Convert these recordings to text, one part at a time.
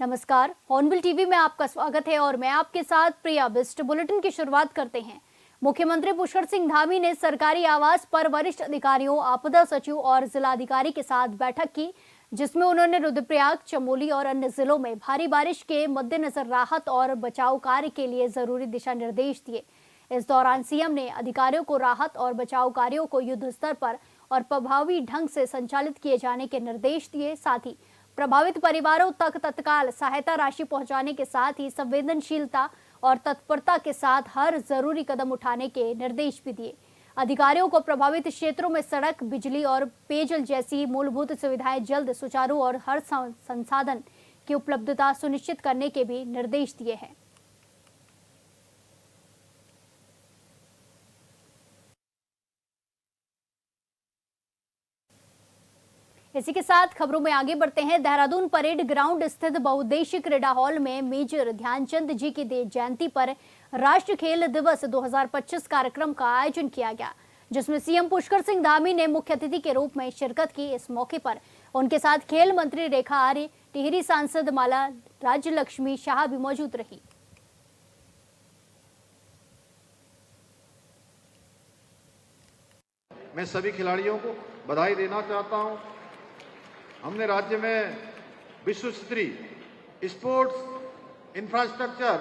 नमस्कार, hornbill TV में आपका स्वागत है और मैं आपके साथ प्रिया बिस्ट। बुलेटिन की शुरुआत करते हैं। मुख्यमंत्री पुष्कर सिंह धामी ने सरकारी आवास पर वरिष्ठ अधिकारियों, आपदा सचिव और जिलाधिकारी के साथ बैठक की, जिसमें उन्होंने रुद्रप्रयाग, चमोली और अन्य जिलों में भारी बारिश के मद्देनजर राहत और बचाव कार्य के लिए जरूरी दिशा निर्देश दिए। इस दौरान सीएम ने अधिकारियों को राहत और बचाव कार्यों को युद्ध स्तर पर और प्रभावी ढंग से संचालित किए जाने के निर्देश दिए। साथ ही प्रभावित परिवारों तक तत्काल सहायता राशि पहुंचाने के साथ ही संवेदनशीलता और तत्परता के साथ हर जरूरी कदम उठाने के निर्देश भी दिए। अधिकारियों को प्रभावित क्षेत्रों में सड़क, बिजली और पेयजल जैसी मूलभूत सुविधाएं जल्द, सुचारू और हर संसाधन की उपलब्धता सुनिश्चित करने के भी निर्देश दिए हैं। इसी के साथ खबरों में आगे बढ़ते हैं। देहरादून परेड ग्राउंड स्थित बहुउद्देशीय क्रीडा हॉल में मेजर ध्यानचंद जी की जयंती पर राष्ट्रीय खेल दिवस 2025 कार्यक्रम का आयोजन किया गया, जिसमें सीएम पुष्कर सिंह धामी ने मुख्य अतिथि के रूप में शिरकत की। इस मौके पर उनके साथ खेल मंत्री रेखा आर्य, टिहरी सांसद माला राज्य लक्ष्मी शाह भी मौजूद रही। मैं सभी खिलाड़ियों को बधाई देना चाहता हूं। हमने राज्य में विश्व स्तरीय स्पोर्ट्स इंफ्रास्ट्रक्चर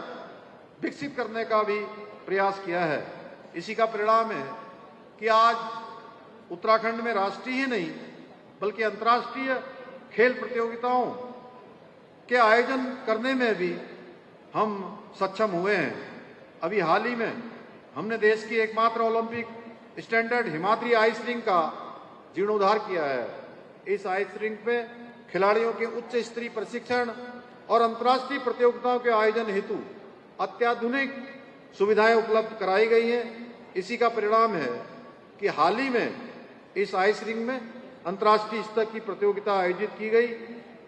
विकसित करने का भी प्रयास किया है। इसी का परिणाम है कि आज उत्तराखंड में राष्ट्रीय ही नहीं बल्कि अंतर्राष्ट्रीय खेल प्रतियोगिताओं के आयोजन करने में भी हम सक्षम हुए हैं। अभी हाल ही में हमने देश की एकमात्र Olympic standard Himadri ice rink का जीर्णोद्धार किया है। इस आइस रिंक पे खिलाड़ियों के उच्च स्तरीय प्रशिक्षण और अंतर्राष्ट्रीय प्रतियोगिताओं के आयोजन हेतु अत्याधुनिक सुविधाएं उपलब्ध कराई गई हैं। इसी का परिणाम है कि हाल ही में इस आइस रिंक में अंतर्राष्ट्रीय स्तर की प्रतियोगिता आयोजित की गई,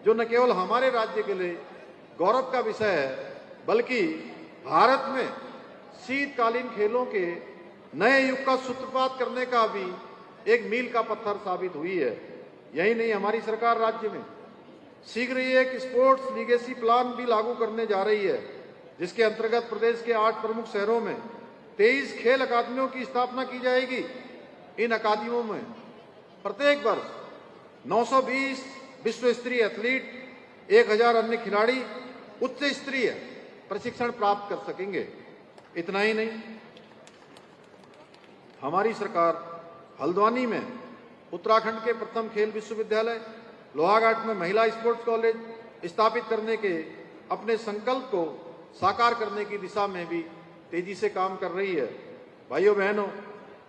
जो न केवल हमारे राज्य के लिए गौरव का विषय है बल्कि भारत में शीतकालीन खेलों के नए युग का सूत्रपात करने का भी एक मील का पत्थर साबित हुई है। यही नहीं, हमारी सरकार राज्य में शीघ्र ही एक स्पोर्ट्स लीगेसी प्लान भी लागू करने जा रही है, जिसके अंतर्गत प्रदेश के 8 प्रमुख शहरों में 23 खेल अकादमियों की स्थापना की जाएगी। इन अकादमियों में प्रत्येक वर्ष 920 विश्व स्तरीय एथलीट, 1000 अन्य खिलाड़ी उच्च स्तरीय प्रशिक्षण प्राप्त कर सकेंगे। इतना ही नहीं, हमारी सरकार हल्द्वानी में उत्तराखंड के प्रथम खेल विश्वविद्यालय, लोहाघाट में महिला स्पोर्ट्स कॉलेज स्थापित करने के अपने संकल्प को साकार करने की दिशा में भी तेजी से काम कर रही है। भाइयों बहनों,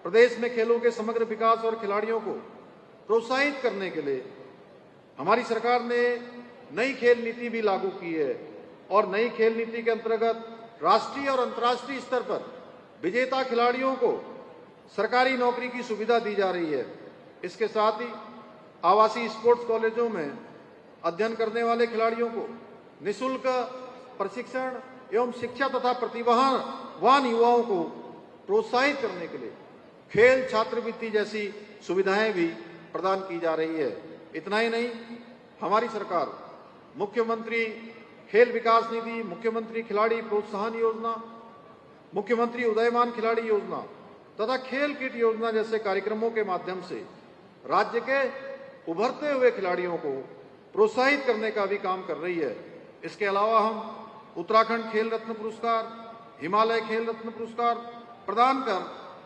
प्रदेश में खेलों के समग्र विकास और खिलाड़ियों को प्रोत्साहित करने के लिए हमारी सरकार ने नई खेल नीति भी लागू की है और नई खेल नीति के अंतर्गत राष्ट्रीय और अंतर्राष्ट्रीय स्तर पर विजेता खिलाड़ियों को सरकारी नौकरी की सुविधा दी जा रही है। इसके साथ ही आवासीय स्पोर्ट्स कॉलेजों में अध्ययन करने वाले खिलाड़ियों को निःशुल्क प्रशिक्षण एवं शिक्षा तथा प्रतिभावान युवाओं को प्रोत्साहित करने के लिए खेल छात्रवृत्ति जैसी सुविधाएं भी प्रदान की जा रही है। इतना ही नहीं, हमारी सरकार मुख्यमंत्री खेल विकास निधि, मुख्यमंत्री खिलाड़ी प्रोत्साहन योजना, मुख्यमंत्री उदयमान खिलाड़ी योजना तथा खेल किट योजना जैसे कार्यक्रमों के माध्यम से राज्य के उभरते हुए खिलाड़ियों को प्रोत्साहित करने का भी काम कर रही है। इसके अलावा हम उत्तराखंड खेल रत्न पुरस्कार, हिमालय खेल रत्न पुरस्कार प्रदान कर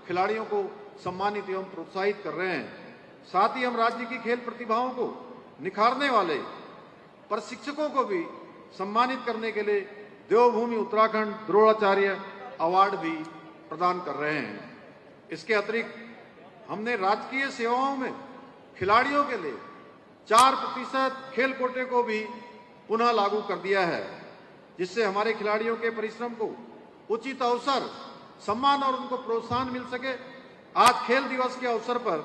खिलाड़ियों को सम्मानित एवं प्रोत्साहित कर रहे हैं। साथ ही हम राज्य की खेल प्रतिभाओं को निखारने वाले प्रशिक्षकों को भी सम्मानित करने के लिए देवभूमि उत्तराखंड द्रोणाचार्य अवार्ड भी प्रदान कर रहे हैं। इसके अतिरिक्त हमने राजकीय सेवाओं में खिलाड़ियों के लिए 4% खेल कोटे को भी पुनः लागू कर दिया है, जिससे हमारे खिलाड़ियों के परिश्रम को उचित अवसर, सम्मान और उनको प्रोत्साहन मिल सके। आज खेल दिवस के अवसर पर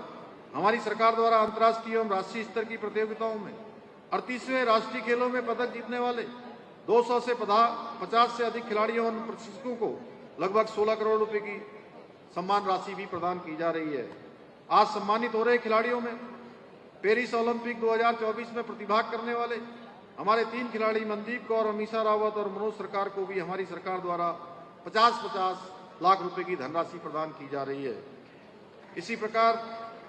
हमारी सरकार द्वारा अंतर्राष्ट्रीय एवं राष्ट्रीय स्तर की प्रतियोगिताओं में 38वें राष्ट्रीय खेलों में पदक जीतने वाले 200 से 50 से अधिक खिलाड़ियों और प्रशिक्षकों को लगभग 16 करोड़ रुपए की सम्मान राशि भी प्रदान की जा रही है। आज सम्मानित हो रहे खिलाड़ियों में पेरिस ओलंपिक 2024 में प्रतिभाग करने वाले हमारे 3 खिलाड़ी मनदीप कौर, अमीषा रावत और मनोज सरकार को भी हमारी सरकार द्वारा 50-50 लाख रुपए की धनराशि प्रदान की जा रही है। इसी प्रकार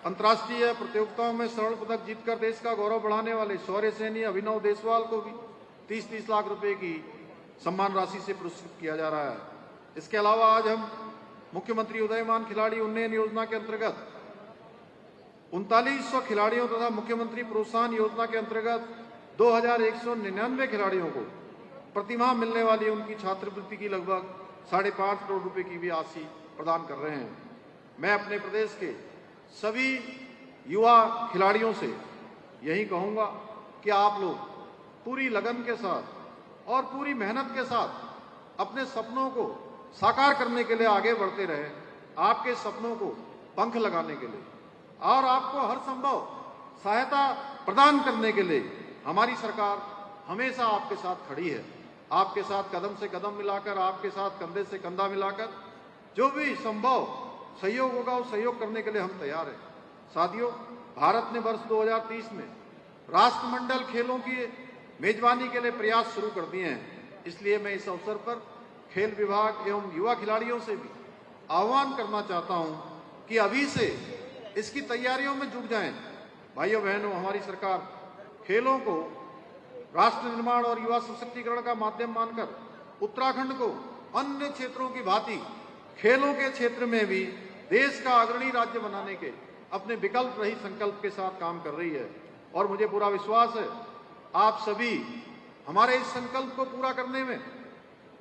अंतर्राष्ट्रीय प्रतियोगिताओं में स्वर्ण पदक जीतकर देश का गौरव बढ़ाने वाले शौर्य सैनी अभिनव देसवाल को भी 30-30 लाख रुपए की सम्मान राशि से पुरस्कृत किया जा रहा है। इसके अलावा आज हम मुख्यमंत्री उदयमान खिलाड़ी उन्नयन योजना के अंतर्गत 3900 खिलाड़ियों तथा मुख्यमंत्री प्रोत्साहन योजना के अंतर्गत 2199 खिलाड़ियों को प्रतिमाह मिलने वाली उनकी छात्रवृत्ति की लगभग 5.5 करोड़ रुपए की भी राशि प्रदान कर रहे हैं। मैं अपने प्रदेश के सभी युवा खिलाड़ियों से यही कहूंगा कि आप लोग पूरी लगन के साथ और पूरी मेहनत के साथ अपने सपनों को साकार करने के लिए आगे बढ़ते रहें। आपके सपनों को पंख लगाने के लिए और आपको हर संभव सहायता प्रदान करने के लिए हमारी सरकार हमेशा आपके साथ खड़ी है। आपके साथ कदम से कदम मिलाकर, आपके साथ कंधे से कंधा मिलाकर जो भी संभव सहयोग होगा उस सहयोग करने के लिए हम तैयार हैं। साथियों, भारत ने वर्ष 2030 में राष्ट्रमंडल खेलों की मेजबानी के लिए प्रयास शुरू कर दिए हैं। इसलिए मैं इस अवसर पर खेल विभाग एवं युवा खिलाड़ियों से भी आह्वान करना चाहता हूं कि अभी से इसकी तैयारियों में जुट जाएं। भाइयों बहनों, हमारी सरकार खेलों को राष्ट्र निर्माण और युवा सशक्तिकरण का माध्यम मानकर उत्तराखंड को अन्य क्षेत्रों की भांति खेलों के क्षेत्र में भी देश का अग्रणी राज्य बनाने के अपने विकल्प रहित संकल्प के साथ काम कर रही है। और मुझे पूरा विश्वास है आप सभी हमारे इस संकल्प को पूरा करने में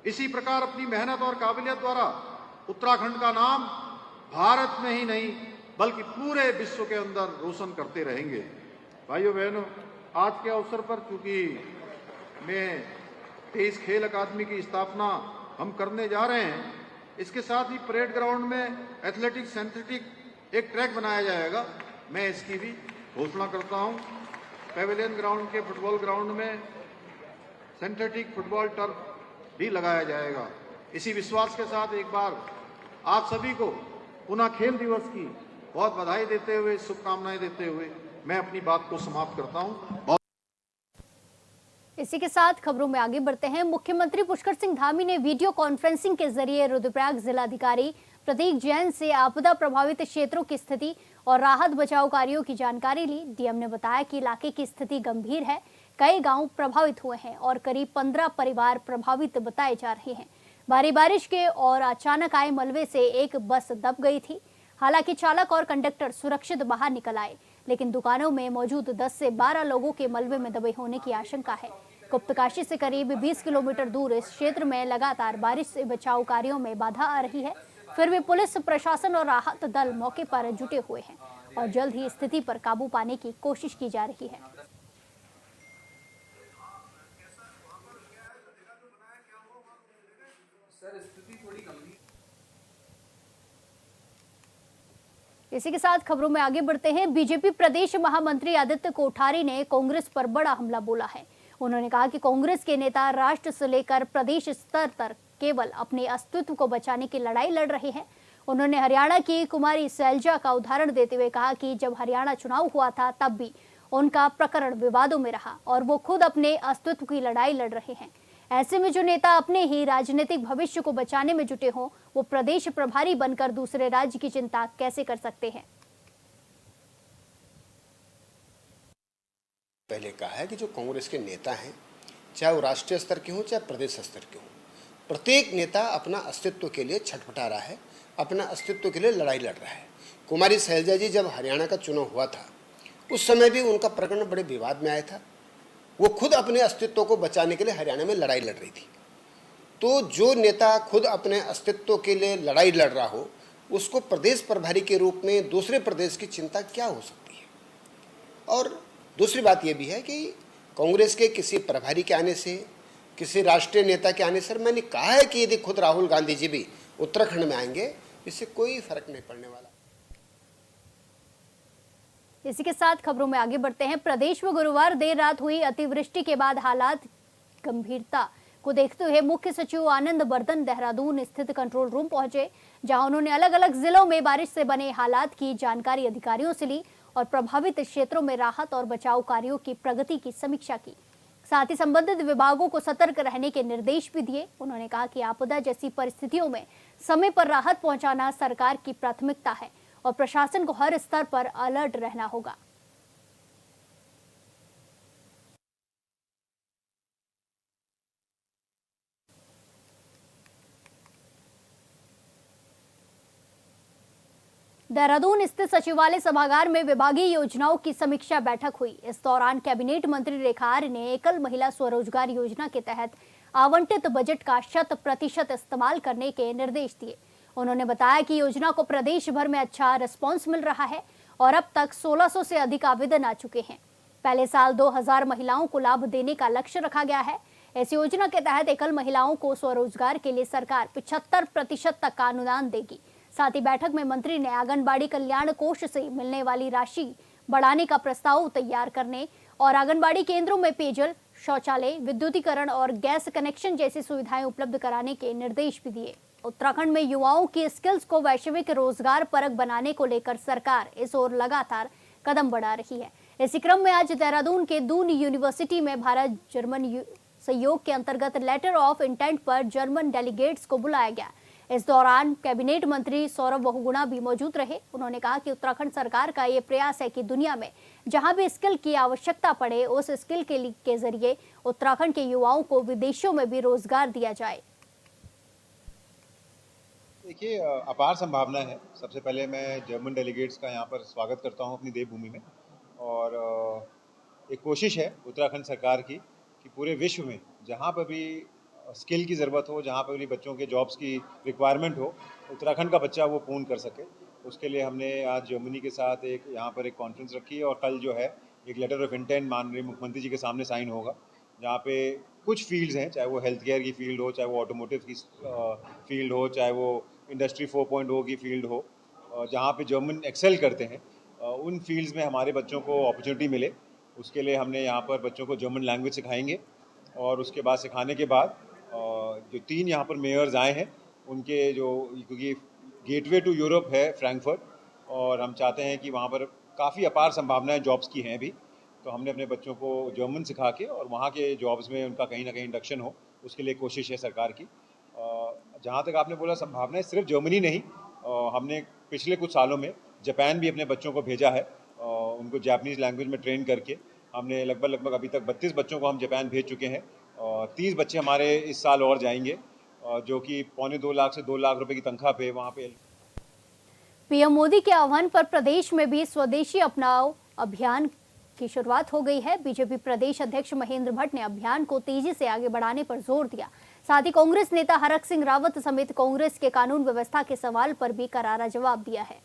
इसी प्रकार अपनी मेहनत और काबिलियत द्वारा उत्तराखंड का नाम भारत में ही नहीं बल्कि पूरे विश्व के अंदर रोशन करते रहेंगे। भाइयों बहनों, आज के अवसर पर चूंकि मैं 23 खेल अकादमी की स्थापना हम करने जा रहे हैं, इसके साथ ही परेड ग्राउंड में एथलेटिक्स सिंथेटिक एक ट्रैक बनाया जाएगा। मैं इसकी भी घोषणा करता हूं। पेविलियन ग्राउंड के फुटबॉल ग्राउंड में सिंथेटिक फुटबॉल टर्फ भी लगाया जाएगा। इसी विश्वास के साथ एक बार आप सभी को पुनः खेल दिवस की बहुत बधाई देते हुए, शुभकामनाएं देते हुए मैं अपनी बात को समाप्त करता हूं। इसी के साथ खबरों में आगे बढ़ते हैं। मुख्यमंत्री पुष्कर सिंह धामी ने वीडियो कॉन्फ्रेंसिंग के जरिए रुद्रप्रयाग जिलाधिकारी प्रतीक जैन से आपदा प्रभावित क्षेत्रों की स्थिति और राहत बचाव कार्यों की जानकारी ली। डीएम ने बताया कि इलाके की स्थिति गंभीर है, कई गांव प्रभावित हुए हैं और करीब 15 परिवार प्रभावित बताए जा रहे हैं। भारी बारिश के और अचानक आए मलबे से एक बस दब गई थी। हालांकि चालक और कंडक्टर सुरक्षित बाहर निकल आए, लेकिन दुकानों में मौजूद 10 से 12 लोगों के मलबे में दबे होने की आशंका है। गुप्तकाशी से करीब 20 किलोमीटर दूर इस क्षेत्र में लगातार बारिश से बचाव कार्यों में बाधा आ रही है। फिर भी पुलिस प्रशासन और राहत दल मौके पर जुटे हुए हैं और जल्द ही स्थिति पर काबू पाने की कोशिश की जा रही है। इसी के साथ खबरों में आगे बढ़ते हैं। बीजेपी प्रदेश महामंत्री आदित्य कोठारी ने कांग्रेस पर बड़ा हमला बोला है। उन्होंने कहा कि कांग्रेस के नेता राष्ट्र से लेकर प्रदेश स्तर तक केवल अपने अस्तित्व को बचाने की लड़ाई लड़ रहे हैं। उन्होंने हरियाणा की कुमारी शैलजा का उदाहरण देते हुए कहा कि जब हरियाणा चुनाव हुआ था तब भी उनका प्रकरण विवादों में रहा और वो खुद अपने अस्तित्व की लड़ाई लड़ रहे हैं। ऐसे में जो नेता अपने ही राजनीतिक भविष्य को बचाने में जुटे हों, वो प्रदेश प्रभारी बनकर दूसरे राज्य की चिंता कैसे कर सकते हैं। पहले कहा है कि जो कांग्रेस के नेता हैं, चाहे वो राष्ट्रीय स्तर के हों चाहे प्रदेश स्तर के हों, प्रत्येक नेता अपना अस्तित्व के लिए छटपटा रहा है, अपना अस्तित्व के लिए लड़ाई लड़ रहा है। कुमारी शैलजा जी जब हरियाणा का चुनाव हुआ था उस समय भी उनका प्रकरण बड़े विवाद में आया था। वो खुद अपने अस्तित्व को बचाने के लिए हरियाणा में लड़ाई लड़ रही थी। तो जो नेता खुद अपने अस्तित्व के लिए लड़ाई लड़ रहा हो उसको प्रदेश प्रभारी के रूप में दूसरे प्रदेश की चिंता क्या हो सकती है। और दूसरी बात यह भी है कि कांग्रेस के किसी प्रभारी के आने से, किसी राष्ट्रीय नेता के आने से, मैंने कहा है कि यदि खुद राहुल गांधी जी भी उत्तराखंड में आएंगे इससे कोई फर्क नहीं पड़ने वाला। इसी के साथ खबरों में आगे बढ़ते हैं। प्रदेश में गुरुवार देर रात हुई अतिवृष्टि के बाद हालात गंभीरता को देखते हुए मुख्य सचिव आनंद बर्धन देहरादून स्थित कंट्रोल रूम पहुंचे, जहां उन्होंने अलग अलग जिलों में बारिश से बने हालात की जानकारी अधिकारियों से ली और प्रभावित क्षेत्रों में राहत और बचाव कार्यों की प्रगति की समीक्षा की। साथ ही संबंधित विभागों को सतर्क रहने के निर्देश भी दिए। उन्होंने कहा कि आपदा जैसी परिस्थितियों में समय पर राहत पहुंचाना सरकार की प्राथमिकता है और प्रशासन को हर स्तर पर अलर्ट रहना होगा। देहरादून स्थित सचिवालय सभागार में विभागीय योजनाओं की समीक्षा बैठक हुई। इस दौरान कैबिनेट मंत्री रेखा आर्य ने एकल महिला स्वरोजगार योजना के तहत आवंटित बजट का 100% इस्तेमाल करने के निर्देश दिए। उन्होंने बताया कि योजना को प्रदेश भर में अच्छा रिस्पांस मिल रहा है और अब तक 1600 से अधिक आवेदन आ चुके हैं। पहले साल 2000 महिलाओं को लाभ देने का लक्ष्य रखा गया है। इस योजना के तहत एकल महिलाओं को स्वरोजगार के लिए सरकार 75% तक का अनुदान देगी। साथ ही बैठक में मंत्री ने आंगनबाड़ी कल्याण कोष से मिलने वाली राशि बढ़ाने का प्रस्ताव तैयार करने और आंगनबाड़ी केंद्रों में पेयजल, शौचालय, विद्युतीकरण और गैस कनेक्शन जैसी सुविधाएं उपलब्ध कराने के निर्देश भी दिए। उत्तराखंड में युवाओं की स्किल्स को वैश्विक रोजगार परक बनाने को लेकर सरकार इस ओर लगातार कदम बढ़ा रही है। इसी क्रम में आज देहरादून के दून यूनिवर्सिटी में भारत जर्मन सहयोग के अंतर्गत लेटर ऑफ इंटेंट पर जर्मन डेलीगेट्स को बुलाया गया। इस दौरान कैबिनेट मंत्री सौरभ बहुगुणा भी मौजूद रहे। उन्होंने कहा कि उत्तराखंड सरकार का ये प्रयास है कि दुनिया में जहां भी स्किल की आवश्यकता पड़े उस स्किल के जरिए उत्तराखंड के युवाओं को विदेशों में भी रोजगार दिया जाए। देखिए, अपार संभावना है। सबसे पहले मैं जर्मन डेलीगेट्स का यहाँ पर स्वागत करता हूँ अपनी देवभूमि में। और एक कोशिश है उत्तराखंड सरकार की कि पूरे विश्व में जहाँ पर भी स्किल की ज़रूरत हो, जहाँ पर भी बच्चों के जॉब्स की रिक्वायरमेंट हो, उत्तराखंड का बच्चा वो पूर्ण कर सके। उसके लिए हमने आज जर्मनी के साथ यहाँ पर एक कॉन्फ्रेंस रखी है और कल जो है एक लेटर ऑफ इंटेंट माननीय मुख्यमंत्री जी के सामने साइन होगा, जहाँ पे कुछ फील्ड्स हैं, चाहे वो हेल्थ केयर की फील्ड हो, चाहे वो ऑटोमोटिव की फील्ड हो, चाहे वो इंडस्ट्री 4.0 की फील्ड हो, जहाँ पे जर्मन एक्सेल करते हैं, उन फील्ड्स में हमारे बच्चों को अपॉर्चुनिटी मिले। उसके लिए हमने यहाँ पर बच्चों को जर्मन लैंग्वेज सिखाएंगे और उसके बाद सिखाने के बाद जो 3 यहाँ पर मेयर्स आए हैं उनके जो, क्योंकि गेटवे टू यूरोप है फ्रैंकफर्ट और हम चाहते हैं कि वहाँ पर काफ़ी अपार संभावनाएं जॉब्स की हैं भी, तो हमने अपने बच्चों को जर्मन सिखा के और वहाँ के जॉब्स में उनका कहीं ना कहीं इंडक्शन हो, उसके लिए कोशिश है सरकार की। जहाँ तक आपने बोला संभावनाएं, सिर्फ जर्मनी नहीं, हमने पिछले कुछ सालों में जापान भी अपने बच्चों को भेजा है, उनको जापानीज़ लैंग्वेज में ट्रेन करके। हमने लगभग अभी तक 32 बच्चों को हम जापान भेज चुके हैं। 30 बच्चे हमारे इस साल और जाएंगे, जो कि 1.25 लाख से 2 लाख रुपए की तनख्वाह पे वहाँ पे। पीएम मोदी के आह्वान पर प्रदेश में भी स्वदेशी अपनाओ अभियान की शुरुआत हो गई है। बीजेपी प्रदेश अध्यक्ष महेंद्र भट्ट ने अभियान को तेजी से आगे बढ़ाने पर जोर दिया। साथ ही कांग्रेस नेता हरक सिंह रावत समेत कांग्रेस के कानून व्यवस्था के सवाल पर भी करारा जवाब दिया है।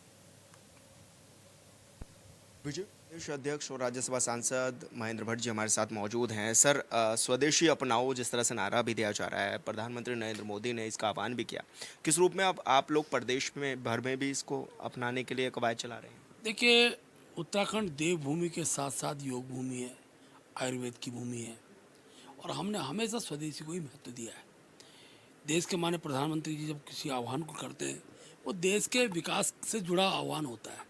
प्रदेश अध्यक्ष और राज्यसभा सांसद महेंद्र भट्ट जी हमारे साथ मौजूद हैं। सर, स्वदेशी अपनाओ जिस तरह से नारा भी दिया जा रहा है, प्रधानमंत्री नरेंद्र मोदी ने इसका आह्वान भी किया, किस रूप में अब आप लोग प्रदेश में भर में भी इसको अपनाने के लिए कवायद चला रहे हैं? देखिए, उत्तराखंड देवभूमि के साथ साथ योग भूमि है, आयुर्वेद की भूमि है और हमने हमेशा स्वदेशी को ही महत्व दिया है। देश के माननीय प्रधानमंत्री जी जब किसी आह्वान को करते हैं, वो देश के विकास से जुड़ा आह्वान होता है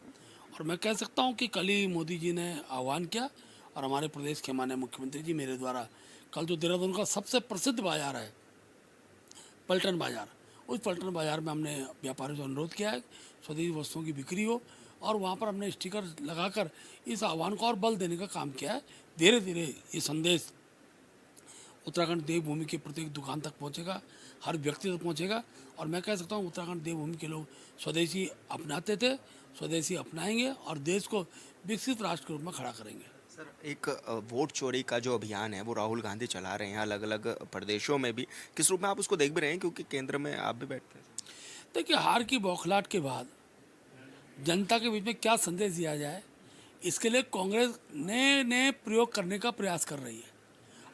और मैं कह सकता हूँ कि कल ही मोदी जी ने आह्वान किया और हमारे प्रदेश के माननीय मुख्यमंत्री जी मेरे द्वारा कल जो देहरादून का सबसे प्रसिद्ध बाजार है पलटन बाजार, उस पलटन बाजार में हमने व्यापारियों से अनुरोध किया है स्वदेशी वस्तुओं की बिक्री हो और वहाँ पर हमने स्टिकर लगाकर इस आह्वान को और बल देने का काम किया है। धीरे धीरे ये संदेश उत्तराखंड देवभूमि के प्रत्येक दुकान तक पहुँचेगा, हर व्यक्ति तक पहुँचेगा और मैं कह सकता हूँ उत्तराखंड देवभूमि के लोग स्वदेशी अपनाते थे, स्वदेशी अपनाएंगे और देश को विकसित राष्ट्र के रूप में खड़ा करेंगे। सर, एक वोट चोरी का जो अभियान है वो राहुल गांधी चला रहे हैं अलग अलग प्रदेशों में भी, किस रूप में आप उसको देख भी रहे हैं, क्योंकि केंद्र में आप भी बैठते हैं? देखिए, हार की बौखलाहट के बाद जनता के बीच में क्या संदेश दिया जाए, इसके लिए कांग्रेस नए नए प्रयोग करने का प्रयास कर रही है।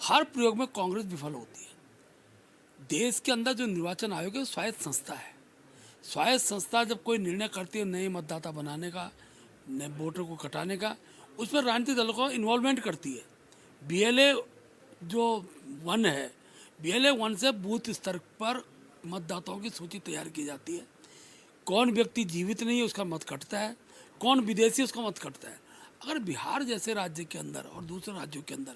हर प्रयोग में कांग्रेस विफल होती है। देश के अंदर जो निर्वाचन आयोग है स्वायत्त संस्था है। स्वायत्त संस्था जब कोई निर्णय करती है नए मतदाता बनाने का, नए वोटर को कटाने का, उसमें राजनीतिक दलों को इन्वॉल्वमेंट करती है। BLA जो 1 है, BLA 1 से बूथ स्तर पर मतदाताओं की सूची तैयार की जाती है। कौन व्यक्ति जीवित नहीं है उसका मत कटता है, कौन विदेशी उसका मत कटता है। अगर बिहार जैसे राज्य के अंदर और दूसरे राज्यों के अंदर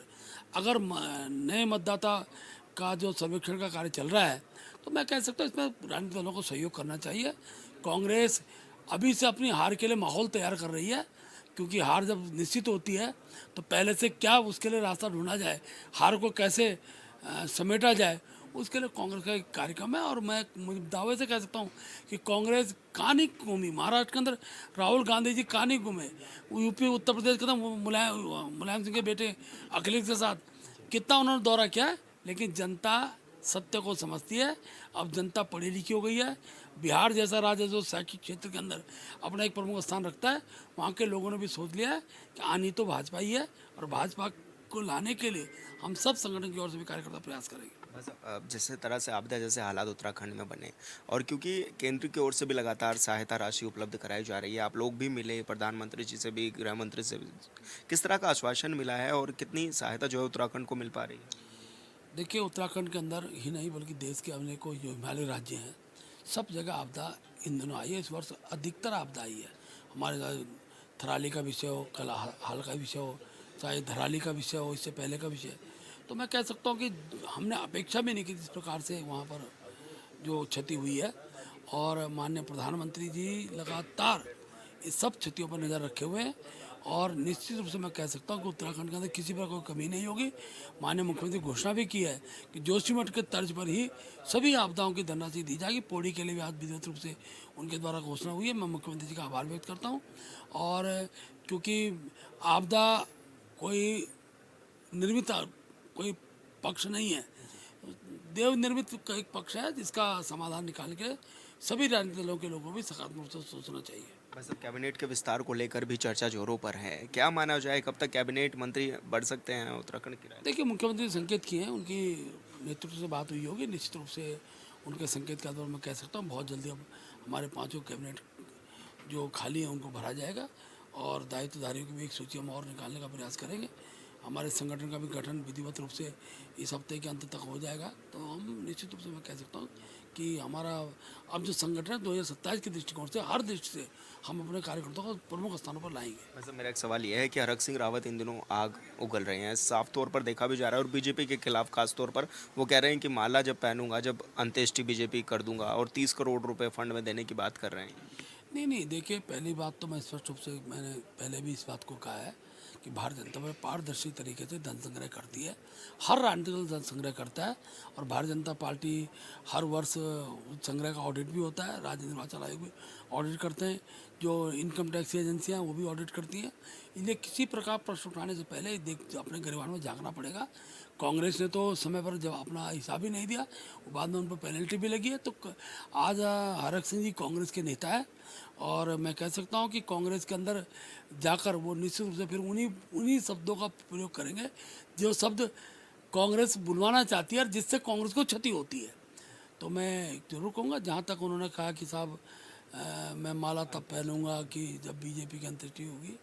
अगर नए मतदाता का जो सर्वेक्षण का कार्य चल रहा है, तो मैं कह सकता हूँ इसमें राजनीतिक दलों को सहयोग करना चाहिए। कांग्रेस अभी से अपनी हार के लिए माहौल तैयार कर रही है, क्योंकि हार जब निश्चित होती है तो पहले से क्या उसके लिए रास्ता ढूंढा जाए, हार को कैसे समेटा जाए, उसके लिए कांग्रेस का एक कार्यक्रम है। और मैं दावे से कह सकता हूँ कि कांग्रेस कहाँ नहीं घूमी, महाराष्ट्र के अंदर राहुल गांधी जी कहाँ नहीं घूमे, यूपी उत्तर प्रदेश के अंदर मुलायम सिंह के बेटे अखिलेश के साथ कितना उन्होंने दौरा किया है, लेकिन जनता सत्य को समझती है। अब जनता पढ़ी लिखी हो गई है। बिहार जैसा राज्य जो शैक्षिक क्षेत्र के अंदर अपना एक प्रमुख स्थान रखता है, वहाँ के लोगों ने भी सोच लिया है कि आनी तो भाजपा ही है, और भाजपा को लाने के लिए हम सब संगठन की ओर से भी कार्यकर्ता प्रयास करेंगे। बस जिस तरह से आपदा जैसे हालात उत्तराखंड में बने, और क्योंकि केंद्र की ओर से भी लगातार सहायता राशि उपलब्ध कराई जा रही है, आप लोग भी मिले प्रधानमंत्री जी से भी, गृह मंत्री से भी, किस तरह का आश्वासन मिला है और कितनी सहायता जो है उत्तराखंड को मिल पा रही है? देखिए, उत्तराखंड के अंदर ही नहीं बल्कि देश के अनेकों जो हिमालयी राज्य हैं, सब जगह आपदा इन दिनों आई है। इस वर्ष अधिकतर आपदा आई है। हमारे थराली का विषय हो, कल हाल का विषय हो, चाहे धराली का विषय हो, इससे पहले का विषय, तो मैं कह सकता हूँ कि हमने अपेक्षा भी नहीं की इस प्रकार से वहाँ पर जो क्षति हुई है। और माननीय प्रधानमंत्री जी लगातार इस सब क्षतियों पर नज़र रखे हुए हैं, और निश्चित रूप से मैं कह सकता हूँ कि उत्तराखंड के अंदर किसी पर कोई कमी नहीं होगी। माननीय मुख्यमंत्री घोषणा भी की है कि जोशीमठ के तर्ज पर ही सभी आपदाओं की धनराशि दी जाएगी। पौड़ी के लिए भी आज विधिवत रूप से उनके द्वारा घोषणा हुई है। मैं मुख्यमंत्री जी का आभार व्यक्त करता हूँ। और क्योंकि आपदा कोई निर्मित कोई पक्ष नहीं है, देव निर्मित का एक पक्ष है, जिसका समाधान निकालने के लिए सभी राजनीतिक दलों के लोगों को भी सकारात्मक रूप से सोचना चाहिए। बस अब कैबिनेट के विस्तार को लेकर भी चर्चा जोरों पर है, क्या माना जाए कब तक कैबिनेट मंत्री बढ़ सकते हैं उत्तराखंड की राजनीति? देखिए, मुख्यमंत्री ने संकेत किए हैं, उनकी नेतृत्व से बात हुई होगी। निश्चित रूप से उनके संकेत के आधार पर मैं कह सकता हूँ बहुत जल्दी अब हमारे पांचों कैबिनेट जो खाली हैं उनको भरा जाएगा, और दायित्वधारियों की भी एक सूची हम और निकालने का प्रयास करेंगे। हमारे संगठन का भी गठन विधिवत रूप से इस हफ्ते के अंत तक हो जाएगा। तो हम निश्चित रूप से मैं कह सकता हूँ कि हमारा अब जो संगठन है 2027 के दृष्टिकोण से हर दृष्टि से हम अपने कार्यकर्ताओं को प्रमुख स्थानों पर लाएंगे। वैसे मेरा एक सवाल यह है कि हरक सिंह रावत इन दिनों आग उगल रहे हैं, साफ तौर पर देखा भी जा रहा है, और बीजेपी के खिलाफ खास तौर पर वो कह रहे हैं कि माला जब पहनूंगा, जब अंत्येष्टि बीजेपी कर दूंगा, और 30 करोड़ रुपए फंड में देने की बात कर रहे हैं। नहीं, देखिए, पहली बात तो मैं स्पष्ट रूप से मैंने पहले भी इस बात को कहा है कि भारतीय जनता पार्टी पारदर्शी तरीके से धन संग्रह करती है। हर राजनीतिक दल धन संग्रह करता है, और भारतीय जनता पार्टी हर वर्ष संग्रह का ऑडिट भी होता है। राज्य निर्वाचन आयोग भी ऑडिट करते हैं, जो इनकम टैक्स एजेंसियाँ वो भी ऑडिट करती हैं। इसलिए किसी प्रकार प्रश्न उठाने से पहले अपने गरिमाण में झांकना पड़ेगा। कांग्रेस ने तो समय पर जब अपना हिसाब ही नहीं दिया, वो बाद में उन पर पेनल्टी भी लगी है। तो आज हरक सिंह जी कांग्रेस के नेता है, और मैं कह सकता हूँ कि कांग्रेस के अंदर जाकर वो निश्चित रूप से फिर उन्हीं शब्दों का प्रयोग करेंगे जो शब्द कांग्रेस बुलवाना चाहती है और जिससे कांग्रेस को क्षति होती है। तो मैं जरूर कहूँगा, जहाँ तक उन्होंने कहा कि साहब मैं माला तब पहनूंगा कि जब बीजेपी की अंत्येष्टि होगी,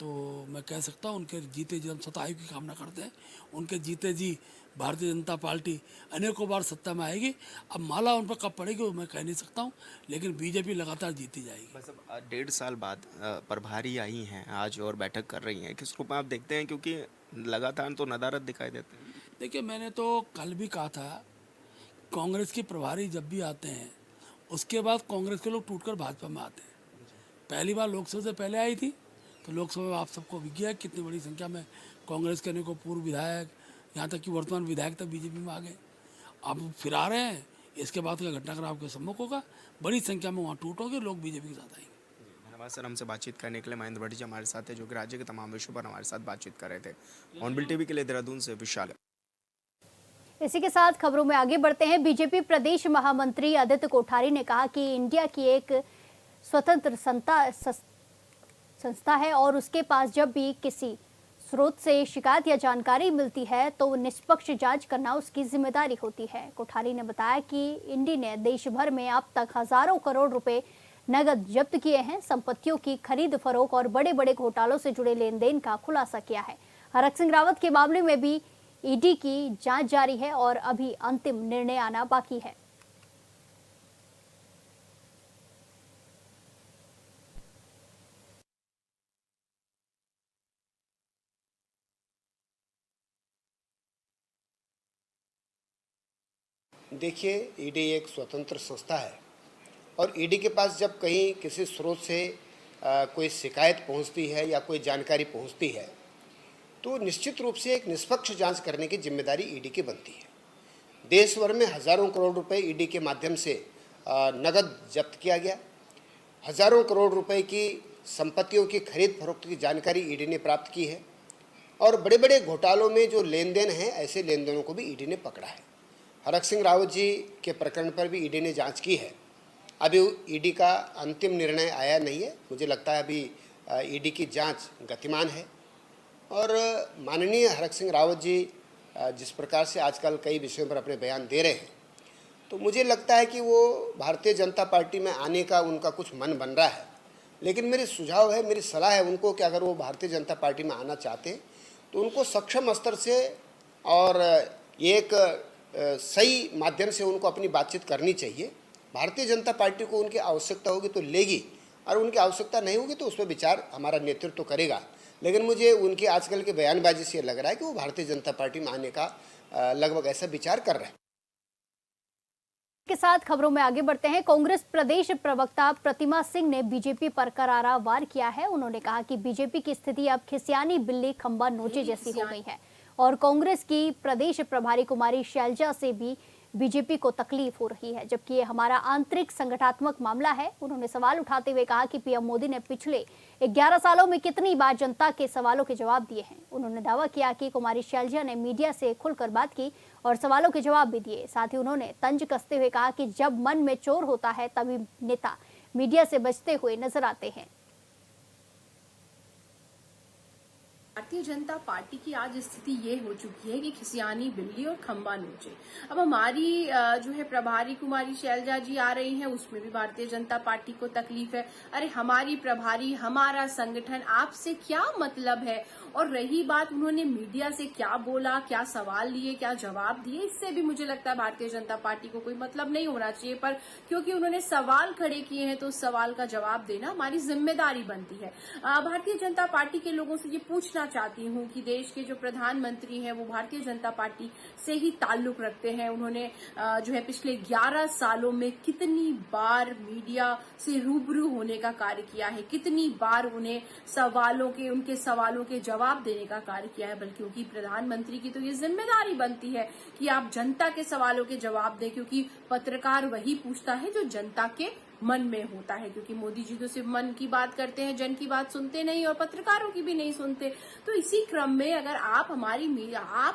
तो मैं कह सकता हूँ उनके जीते जी हम सत्ता आयोग की कामना करते हैं। उनके जीते जी भारतीय जनता पार्टी अनेकों बार सत्ता में आएगी। अब माला उन पर कब पड़ेगी वो मैं कह नहीं सकता हूँ, लेकिन बीजेपी लगातार जीती जाएगी। बस अब 1.5 साल बाद प्रभारी आई हैं आज और बैठक कर रही हैं, किस रूप में आप देखते हैं, क्योंकि लगातार तो नदारद दिखाई देते हैं? देखिए, मैंने तो कल भी कहा था, कांग्रेस के प्रभारी जब भी आते हैं उसके बाद कांग्रेस के लोग टूटकर भाजपा में आते हैं। पहली बार लोकसभा से पहले आई थी, तो लोकसभा में आप सबको विज्ञा है कितनी बड़ी संख्या में कांग्रेस के अनेकों पूर्व विधायक, यहाँ तक कि वर्तमान विधायक तक बीजेपी में आ गए। अब फिर आ रहे हैं, इसके बाद का घटनाक्रम आपके सम्मुख होगा, बड़ी संख्या में वहाँ टूट होगी, लोग बीजेपी के साथ आएंगे। धन्यवाद सर, हमसे बातचीत करने के लिए। महेंद्र भट्ट जी हमारे साथ थे, जो कि राज्य के तमाम विषयों पर हमारे साथ बातचीत कर रहे थे। ऑनबिल टीवी के लिए देहरादून से विशाल। इसी के साथ खबरों में आगे बढ़ते हैं। बीजेपी प्रदेश महामंत्री आदित्य कोठारी ने कहा कि इंडिया की एक स्वतंत्र संस्था है, और उसके पास जब भी किसी स्रोत से शिकायत या जानकारी मिलती है तो निष्पक्ष जांच करना उसकी जिम्मेदारी होती है। कोठारी ने बताया कि इंडी ने देश भर में अब तक हजारों करोड़ रुपए नगद जब्त किए हैं, संपत्तियों की खरीद फरोख्त और बड़े बड़े घोटालों से जुड़े लेन देन का खुलासा किया है। हरक सिंह रावत के मामले में भी ईडी की जांच जारी है और अभी अंतिम निर्णय आना बाकी है। देखिए, ईडी एक स्वतंत्र संस्था है और ईडी के पास जब कहीं किसी स्रोत से कोई शिकायत पहुंचती है या कोई जानकारी पहुंचती है तो निश्चित रूप से एक निष्पक्ष जांच करने की जिम्मेदारी ईडी की बनती है। देश भर में हजारों करोड़ रुपए ईडी के माध्यम से नगद जब्त किया गया, हजारों करोड़ रुपए की संपत्तियों की खरीद फरोख्त की जानकारी ईडी ने प्राप्त की है और बड़े बड़े घोटालों में जो लेन देन हैं ऐसे लेन देनों को भी ईडी ने पकड़ा है। हरक सिंह रावत जी के प्रकरण पर भी ईडी ने जांच की है। अभी ईडी का अंतिम निर्णय आया नहीं है, मुझे लगता है अभी ईडी की जांच गतिमान है और माननीय हरक सिंह रावत जी जिस प्रकार से आजकल कई विषयों पर अपने बयान दे रहे हैं तो मुझे लगता है कि वो भारतीय जनता पार्टी में आने का उनका कुछ मन बन रहा है। लेकिन मेरी सुझाव है, मेरी सलाह है उनको कि अगर वो भारतीय जनता पार्टी में आना चाहते हैं तो उनको सक्षम स्तर से और एक सही माध्यम से उनको अपनी बातचीत करनी चाहिए। भारतीय जनता पार्टी को उनकी आवश्यकता होगी तो लेगी और उनकी आवश्यकता नहीं होगी तो उस पर विचार हमारा नेतृत्व करेगा। लेकिन मुझे उनकी आजकल की बयानबाजी से लग रहा है कि वो भारतीय जनता पार्टी में आने का लगभग ऐसा विचार कर रहे हैं। के साथ खबरों में आगे बढ़ते हैं। कांग्रेस प्रदेश प्रवक्ता प्रतिमा सिंह ने बीजेपी पर करारा वार किया है। उन्होंने कहा कि बीजेपी की स्थिति अब खिसियानी बिल्ली खंबा नोचे जैसी हो गई है और कांग्रेस की प्रदेश प्रभारी कुमारी शैलजा से भी बीजेपी को तकलीफ हो रही है, जबकि ये हमारा आंतरिक संगठनात्मक मामला है। उन्होंने सवाल उठाते हुए कहा कि पीएम मोदी ने पिछले 11 सालों में कितनी बार जनता के सवालों के जवाब दिए हैं। उन्होंने दावा किया कि कुमारी शैलजा ने मीडिया से खुलकर बात की और सवालों के जवाब भी दिए। साथ ही उन्होंने तंज कसते हुए कहा कि जब मन में चोर होता है तभी नेता मीडिया से बचते हुए नजर आते हैं। भारतीय जनता पार्टी की आज स्थिति ये हो चुकी है कि खिसियानी बिल्ली और खंबा नोचे। अब हमारी जो है प्रभारी कुमारी शैलजा जी आ रही हैं, उसमें भी भारतीय जनता पार्टी को तकलीफ है। अरे हमारी प्रभारी, हमारा संगठन, आपसे क्या मतलब है? और रही बात उन्होंने मीडिया से क्या बोला, क्या सवाल लिए, क्या जवाब दिए, इससे भी मुझे लगता है भारतीय जनता पार्टी को कोई मतलब नहीं होना चाहिए। पर क्योंकि उन्होंने सवाल खड़े किए हैं तो उस सवाल का जवाब देना हमारी जिम्मेदारी बनती है। भारतीय जनता पार्टी के लोगों से ये पूछना चाहती हूँ कि देश के जो प्रधानमंत्री हैं वो भारतीय जनता पार्टी से ही ताल्लुक रखते हैं। उन्होंने जो है पिछले 11 सालों में कितनी बार मीडिया से रूबरू होने का कार्य किया है, कितनी बार उन्हें उनके सवालों के जवाब देने का कार्य किया है। बल्कि क्योंकि प्रधानमंत्री की तो ये जिम्मेदारी बनती है कि आप जनता के सवालों के जवाब दें, क्योंकि पत्रकार वही पूछता है जो जनता के मन में होता है। क्योंकि मोदी जी तो सिर्फ मन की बात करते हैं, जन की बात सुनते नहीं और पत्रकारों की भी नहीं सुनते। तो इसी क्रम में अगर आप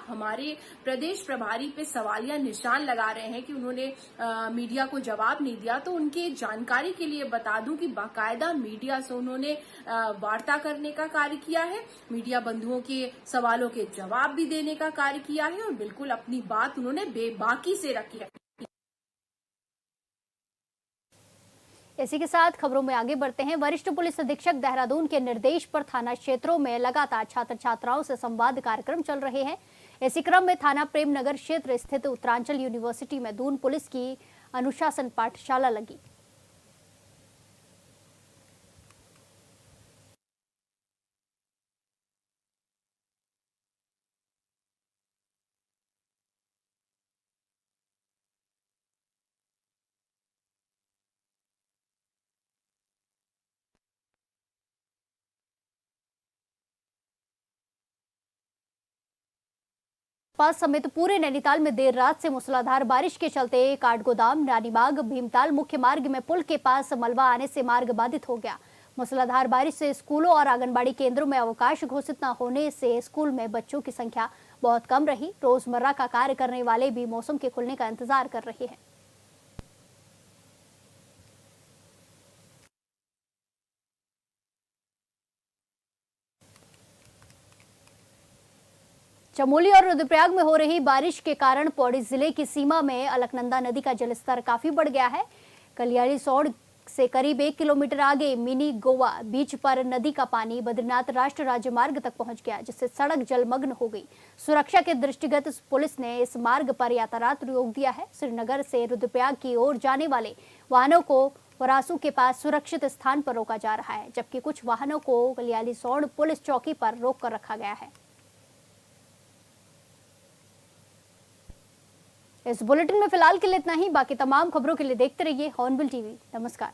हमारे प्रदेश प्रभारी पे सवालिया निशान लगा रहे हैं कि उन्होंने मीडिया को जवाब नहीं दिया, तो उनके जानकारी के लिए बता दूं कि बाकायदा मीडिया से उन्होंने वार्ता करने का कार्य किया है, मीडिया बंधुओं के सवालों के जवाब भी देने का कार्य किया है और बिल्कुल अपनी बात उन्होंने बेबाकी से रखी है। इसी के साथ खबरों में आगे बढ़ते हैं। वरिष्ठ पुलिस अधीक्षक देहरादून के निर्देश पर थाना क्षेत्रों में लगातार छात्र छात्राओं से संवाद कार्यक्रम चल रहे हैं। इसी क्रम में थाना प्रेम नगर क्षेत्र स्थित उत्तरांचल यूनिवर्सिटी में दून पुलिस की अनुशासन पाठशाला लगी। पास समेत पूरे नैनीताल में देर रात से मूसलाधार बारिश के चलते काठगोदाम, रानीबाग, भीमताल मुख्य मार्ग में पुल के पास मलबा आने से मार्ग बाधित हो गया। मूसलाधार बारिश से स्कूलों और आंगनबाड़ी केंद्रों में अवकाश घोषित न होने से स्कूल में बच्चों की संख्या बहुत कम रही। रोजमर्रा का कार्य करने वाले भी मौसम के खुलने का इंतजार कर रहे हैं। चमोली और रुद्रप्रयाग में हो रही बारिश के कारण पौड़ी जिले की सीमा में अलकनंदा नदी का जलस्तर काफी बढ़ गया है। कलियाड़ी सौड़ से करीब 1 किलोमीटर आगे मिनी गोवा बीच पर नदी का पानी बद्रीनाथ राष्ट्रीय राजमार्ग तक पहुंच गया, जिससे सड़क जलमग्न हो गई। सुरक्षा के दृष्टिगत पुलिस ने इस मार्ग पर यातायात रोक दिया है। श्रीनगर से रुद्रप्रयाग की ओर जाने वाले वाहनों को वरासू के पास सुरक्षित स्थान पर रोका जा रहा है, जबकि कुछ वाहनों को कलियाड़ी सौड़ पुलिस चौकी पर रोक कर रखा गया है। इस बुलेटिन में फिलहाल के लिए इतना ही। बाकी तमाम खबरों के लिए देखते रहिए हॉर्नबिल टीवी। नमस्कार।